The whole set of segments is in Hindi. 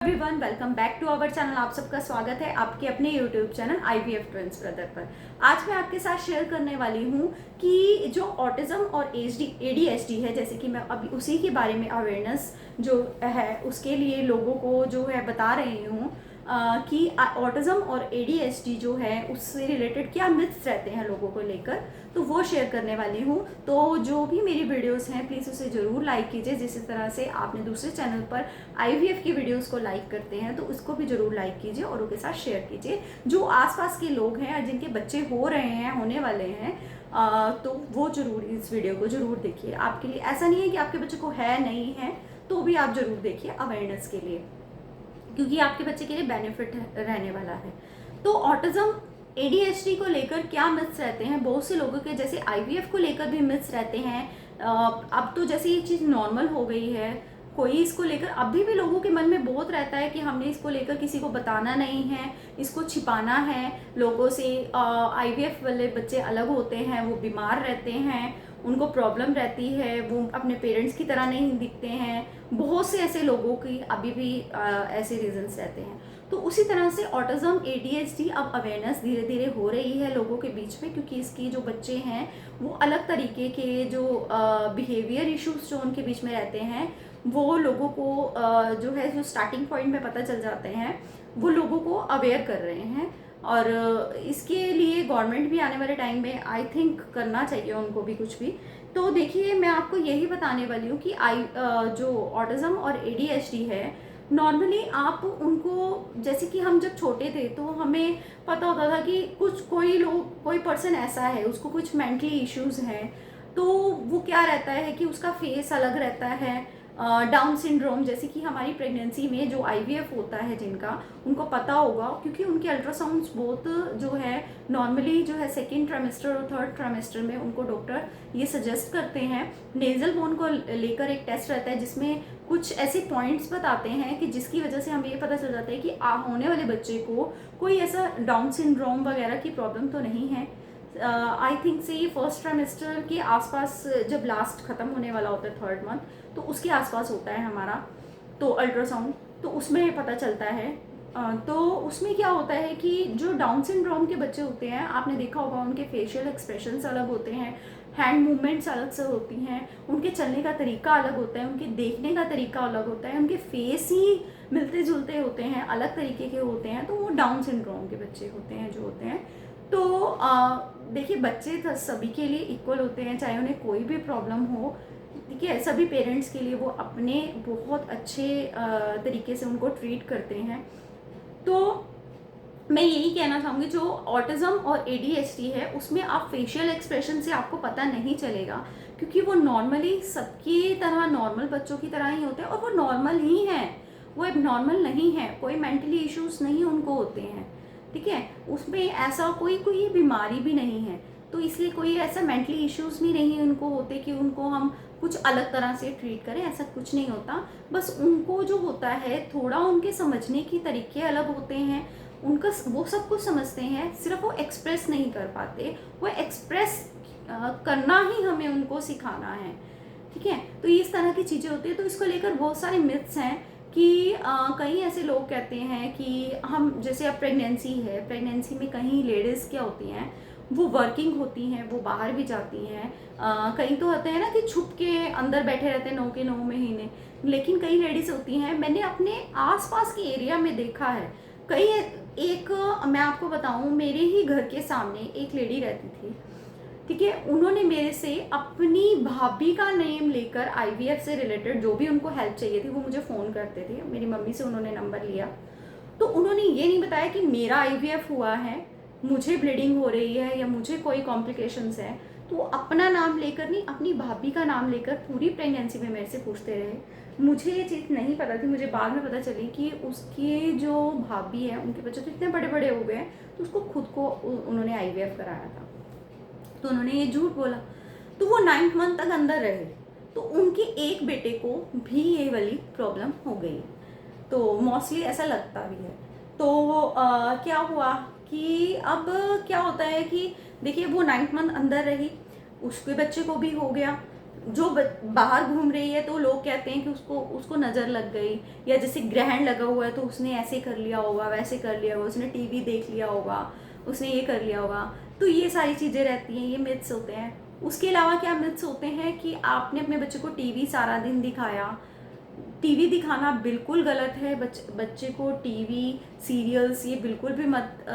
Everyone, welcome back to our channel. आप सबका स्वागत है आपके अपने YouTube channel IVF twins brother पर। आज मैं आपके साथ शेयर करने वाली हूँ कि जो ऑटिज्म और ADHD है, जैसे कि मैं अभी उसी के बारे में अवेयरनेस जो है उसके लिए लोगों को जो है बता रही हूँ कि ऑटिज्म और ADHD जो है उससे रिलेटेड क्या मिथ्स रहते हैं लोगों को लेकर, तो वो शेयर करने वाली हूँ। तो जो भी मेरी वीडियोस हैं प्लीज़ उसे ज़रूर लाइक कीजिए। जिस तरह से आपने दूसरे चैनल पर IVF की वीडियोस को लाइक करते हैं तो उसको भी ज़रूर लाइक कीजिए और उनके साथ शेयर कीजिए। जो आसपास के लोग हैं जिनके बच्चे हो रहे हैं, होने वाले हैं, तो वो ज़रूर इस वीडियो को ज़रूर देखिए। आपके लिए ऐसा नहीं है कि आपके बच्चे को है नहीं है तो भी आप ज़रूर देखिए अवेयरनेस के लिए, क्योंकि आपके बच्चे के लिए बेनिफिट रहने वाला है। तो ऑटिज्म ADHD को लेकर क्या मिथ्स रहते हैं, बहुत से लोगों के जैसे IVF को लेकर भी मिथ्स रहते हैं। अब तो जैसे ये चीज़ नॉर्मल हो गई है, कोई इसको लेकर अभी भी लोगों के मन में बहुत रहता है कि हमने इसको लेकर किसी को बताना नहीं है, इसको छिपाना है लोगों से। IVF वाले बच्चे अलग होते हैं, वो बीमार रहते हैं, उनको प्रॉब्लम रहती है, वो अपने पेरेंट्स की तरह नहीं दिखते हैं। बहुत से ऐसे लोगों की अभी भी ऐसे रीजंस रहते हैं। तो उसी तरह से ऑटिज्म ADHD अब अवेयरनेस धीरे धीरे हो रही है लोगों के बीच में, क्योंकि इसकी जो बच्चे हैं वो अलग तरीके के जो बिहेवियर इश्यूज जो उनके बीच में रहते हैं वो लोगों को जो है जो स्टार्टिंग पॉइंट में पता चल जाते हैं, वो लोगों को अवेयर कर रहे हैं। और इसके लिए गवर्नमेंट भी आने वाले टाइम में आई थिंक करना चाहिए उनको भी कुछ भी। तो देखिए, मैं आपको यही बताने वाली हूँ कि जो ऑटिज्म और ADHD है, नॉर्मली आप उनको, जैसे कि हम जब छोटे थे तो हमें पता होता था कि कोई पर्सन ऐसा है, उसको कुछ मेंटली इश्यूज हैं, तो वो क्या रहता है कि उसका फेस अलग रहता है। डाउन सिंड्रोम, जैसे कि हमारी प्रेगनेंसी में जो IVF होता है जिनका, उनको पता होगा क्योंकि उनके अल्ट्रासाउंड्स बहुत जो है नॉर्मली जो है सेकेंड ट्राइमेस्टर और थर्ड ट्राइमेस्टर में उनको डॉक्टर ये सजेस्ट करते हैं। नेजल बोन को लेकर एक टेस्ट रहता है जिसमें कुछ ऐसे पॉइंट्स बताते हैं कि जिसकी वजह से हमें ये पता चल जाता है कि होने वाले बच्चे को कोई ऐसा डाउन सिंड्रोम वगैरह की प्रॉब्लम तो नहीं है। आई थिंक से ये फर्स्ट ट्राइमेस्टर के आसपास, जब लास्ट खत्म होने वाला होता है थर्ड मंथ, तो उसके आसपास होता है हमारा तो अल्ट्रासाउंड, तो उसमें पता चलता है। तो उसमें क्या होता है कि जो डाउन सिंड्रोम के बच्चे होते हैं, आपने देखा होगा उनके फेशियल एक्सप्रेशंस अलग होते हैं, हैंड मूवमेंट्स अलग से होती हैं, उनके चलने का तरीका अलग होता है, उनके देखने का तरीका अलग होता है, उनके फेस ही मिलते जुलते होते हैं, अलग तरीके के होते हैं। तो वो डाउन सिंड्रोम के बच्चे होते हैं जो होते हैं। तो देखिए, बच्चे सभी के लिए इक्वल होते हैं, चाहे उन्हें कोई भी प्रॉब्लम हो। ठीक है, सभी पेरेंट्स के लिए वो अपने बहुत अच्छे तरीके से उनको ट्रीट करते हैं। तो मैं यही कहना चाहूँगी, जो ऑटिज्म और ADHD है उसमें आप फेशियल एक्सप्रेशन से आपको पता नहीं चलेगा, क्योंकि वो नॉर्मली सबकी तरह नॉर्मल बच्चों की तरह ही होते हैं और वो नॉर्मल ही हैं, वो अब नॉर्मल नहीं है, कोई मेंटली इश्यूज नहीं उनको होते हैं। ठीक है, उसमें ऐसा कोई बीमारी भी नहीं है, तो इसलिए कोई ऐसा मेंटली इश्यूज भी नहीं उनको होते कि उनको हम कुछ अलग तरह से ट्रीट करें, ऐसा कुछ नहीं होता। बस उनको जो होता है, थोड़ा उनके समझने के तरीके अलग होते हैं, उनका वो सब कुछ समझते हैं, सिर्फ वो एक्सप्रेस नहीं कर पाते। वो एक्सप्रेस करना ही हमें उनको सिखाना है। ठीक है, तो इस तरह की चीज़ें होती है। तो इसको लेकर बहुत सारे मिथ्स हैं कि कई ऐसे लोग कहते हैं कि हम, जैसे अब प्रेगनेंसी है, प्रेगनेंसी में कहीं लेडीज़ क्या होती हैं, वो वर्किंग होती हैं, वो बाहर भी जाती हैं। कई तो होते हैं ना कि छुप के अंदर बैठे रहते हैं 9 के 9 महीने, लेकिन कई लेडीज़ होती हैं, मैंने अपने आसपास के एरिया में देखा है कई। एक मैं आपको बताऊं, मेरे ही घर के सामने एक लेडी रहती थी। ठीक है, उन्होंने मेरे से अपनी भाभी का नेम लेकर IVF से रिलेटेड जो भी उनको हेल्प चाहिए थी वो मुझे फ़ोन करते थे। मेरी मम्मी से उन्होंने नंबर लिया, तो उन्होंने ये नहीं बताया कि मेरा IVF हुआ है, मुझे ब्लीडिंग हो रही है या मुझे कोई कॉम्प्लिकेशंस है। तो वो अपना नाम लेकर नहीं, अपनी भाभी का नाम लेकर पूरी प्रेगनेंसी में मेरे से पूछते रहे। मुझे ये चीज़ नहीं पता थी, मुझे बाद में पता चली कि उसकी जो भाभी है उनके बच्चे तो इतने बड़े बड़े हो गए तो उसको खुद को उन्होंने IVF कराया था। तो उन्होंने ये झूठ बोला। तो वो 9th मंथ तक अंदर रहे, तो उनके एक बेटे को भी ये वाली प्रॉब्लम हो गई। तो मोस्टली ऐसा लगता भी है। तो क्या हुआ कि अब क्या होता है कि देखिए, वो 9th मंथ अंदर रही, उसके बच्चे को भी हो गया, बाहर घूम रही है तो लोग कहते हैं कि उसको उसको नज़र लग गई, या जैसे ग्रहण लगा हुआ है तो उसने ऐसे कर लिया होगा, वैसे कर लिया होगा, उसने टीवी देख लिया होगा, उसने ये कर लिया होगा। तो ये सारी चीज़ें रहती हैं, ये मिथ्स होते हैं। उसके अलावा क्या मिथ्स होते हैं कि आपने अपने बच्चे को टीवी सारा दिन दिखाया। टीवी दिखाना बिल्कुल गलत है। बच्चे को टीवी सीरियल्स ये बिल्कुल भी मत,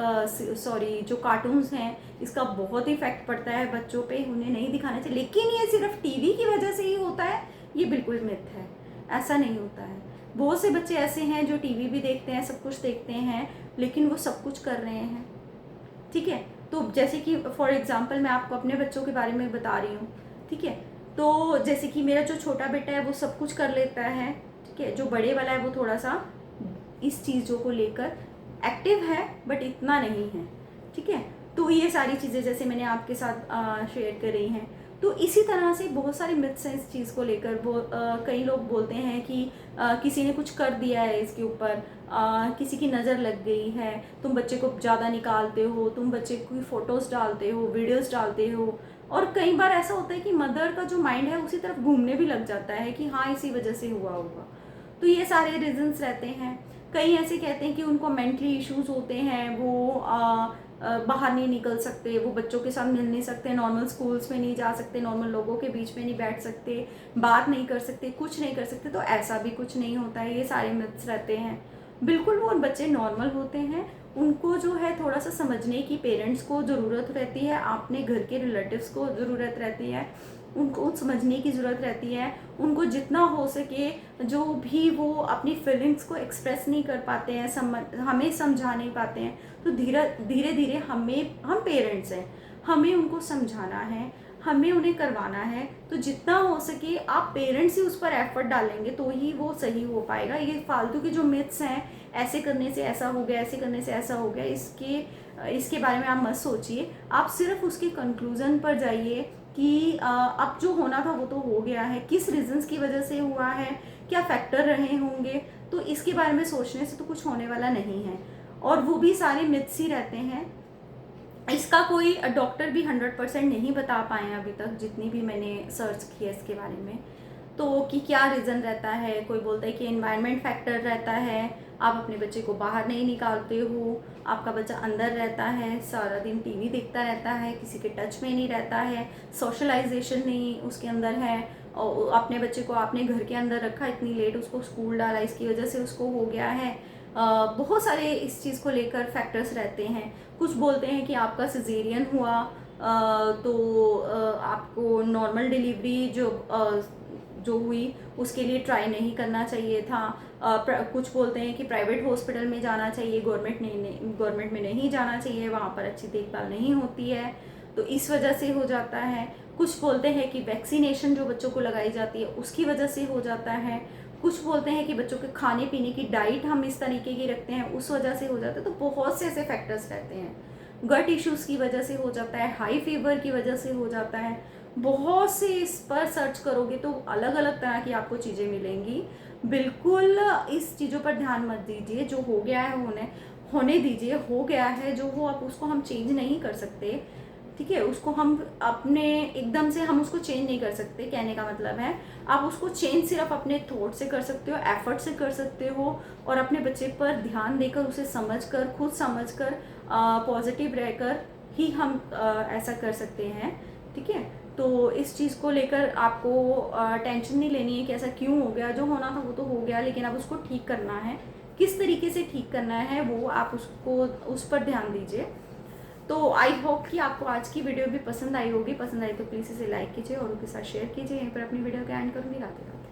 सॉरी, जो कार्टून्स हैं इसका बहुत इफेक्ट पड़ता है बच्चों पे, उन्हें नहीं दिखाना चाहिए। लेकिन ये सिर्फ टीवी की वजह से ही होता है, ये बिल्कुल मिथ है, ऐसा नहीं होता है। बहुत से बच्चे ऐसे हैं जो टीवी भी देखते हैं, सब कुछ देखते हैं, लेकिन वो सब कुछ कर रहे हैं, ठीक है। तो जैसे कि फॉर एग्जांपल मैं आपको अपने बच्चों के बारे में बता रही हूँ, ठीक है। तो जैसे कि मेरा जो छोटा बेटा है वो सब कुछ कर लेता है, ठीक है। जो बड़े वाला है वो थोड़ा सा इस चीज़ों को लेकर एक्टिव है, बट इतना नहीं है, ठीक है। तो ये सारी चीज़ें जैसे मैंने आपके साथ शेयर कर रही हैं। तो इसी तरह से बहुत सारे मिथ्स हैं इस चीज़ को लेकर। वो कई लोग बोलते हैं कि किसी ने कुछ कर दिया है इसके ऊपर, किसी की नज़र लग गई है, तुम बच्चे को ज़्यादा निकालते हो, तुम बच्चे की फ़ोटोज़ डालते हो, वीडियोज़ डालते हो। और कई बार ऐसा होता है कि मदर का जो माइंड है उसी तरफ घूमने भी लग जाता है कि हाँ इसी वजह से हुआ होगा। तो ये सारे रीजंस रहते हैं। कई ऐसे कहते हैं कि उनको मेंटली इश्यूज होते हैं, वो बाहर नहीं निकल सकते, वो बच्चों के साथ मिल नहीं सकते, नॉर्मल स्कूल्स में नहीं जा सकते, नॉर्मल लोगों के बीच में नहीं बैठ सकते, बात नहीं कर सकते, कुछ नहीं कर सकते। तो ऐसा भी कुछ नहीं होता है, ये सारे मिथ्स रहते हैं। बिल्कुल वो बच्चे नॉर्मल होते हैं, उनको जो है थोड़ा सा समझने की पेरेंट्स को ज़रूरत रहती है, अपने घर के रिलेटिव्स को ज़रूरत रहती है, उनको समझने की ज़रूरत रहती है। उनको जितना हो सके, जो भी वो अपनी फीलिंग्स को एक्सप्रेस नहीं कर पाते हैं, हमें समझा नहीं पाते हैं, तो धीरे धीरे हम पेरेंट्स हैं, हमें उनको समझाना है, हमें उन्हें करवाना है। तो जितना हो सके आप पेरेंट्स ही उस पर एफर्ट डालेंगे तो ही वो सही हो पाएगा। ये फालतू के जो मिथ्स हैं, ऐसे करने से ऐसा हो गया, ऐसे करने से ऐसा हो गया, इसके बारे में आप मत सोचिए। आप सिर्फ उसके कंक्लूज़न पर जाइए कि अब जो होना था वो तो हो गया है, किस रीजंस की वजह से हुआ है, क्या फैक्टर रहे होंगे। तो इसके बारे में सोचने से तो कुछ होने वाला नहीं है, और वो भी सारे मिथ्स ही रहते हैं। इसका कोई डॉक्टर भी 100% नहीं बता पाए हैं अभी तक, जितनी भी मैंने सर्च किया इसके बारे में। तो कि क्या रीज़न रहता है, कोई बोलता है कि एनवायरनमेंट फैक्टर रहता है, आप अपने बच्चे को बाहर नहीं निकालते हो, आपका बच्चा अंदर रहता है, सारा दिन टीवी देखता रहता है, किसी के टच में नहीं रहता है, सोशलाइजेशन नहीं उसके अंदर है, और अपने बच्चे को आपने घर के अंदर रखा, इतनी लेट उसको स्कूल डाला, इसकी वजह से उसको हो गया है। बहुत सारे इस चीज़ को लेकर फैक्टर्स रहते हैं। कुछ बोलते हैं कि आपका सिजेरियन हुआ, तो आपको नॉर्मल डिलीवरी जो हुई उसके लिए ट्राई नहीं करना चाहिए था। कुछ बोलते हैं कि प्राइवेट हॉस्पिटल में जाना चाहिए, गवर्नमेंट में नहीं जाना चाहिए, वहाँ पर अच्छी देखभाल नहीं होती है, तो इस वजह से हो जाता है। कुछ बोलते हैं कि वैक्सीनेशन जो बच्चों को लगाई जाती है उसकी वजह से हो जाता है। कुछ बोलते हैं कि बच्चों के खाने पीने की डाइट हम इस तरीके की रखते हैं उस वजह से हो जाता है। तो बहुत से ऐसे फैक्टर्स रहते हैं। गट इश्यूज़ की वजह से हो जाता है, हाई फीवर की वजह से हो जाता है, बहुत से इस पर सर्च करोगे तो अलग अलग तरह की आपको चीज़ें मिलेंगी। बिल्कुल इस चीज़ों पर ध्यान मत दीजिए, जो हो गया है होने दीजिए। हो गया है जो हो, आप उसको हम चेंज नहीं कर सकते, ठीक है। उसको हम अपने एकदम से हम उसको चेंज नहीं कर सकते, कहने का मतलब है आप उसको चेंज सिर्फ अपने थॉट से कर सकते हो, एफर्ट से कर सकते हो, और अपने बच्चे पर ध्यान देकर, उसे समझकर, खुद समझकर, पॉजिटिव रहकर ही हम ऐसा कर सकते हैं, ठीक है। तो इस चीज़ को लेकर आपको टेंशन नहीं लेनी है कि ऐसा क्यों हो गया, जो होना था वो तो हो गया, लेकिन अब उसको ठीक करना है। किस तरीके से ठीक करना है वो आप उस पर ध्यान दीजिए। तो आई होप कि आपको आज की वीडियो भी पसंद आई होगी। पसंद आई तो प्लीज़ इसे लाइक कीजिए और उनके साथ शेयर कीजिए। यहीं पर अपनी वीडियो का एंड करूँगी। राधे राधे।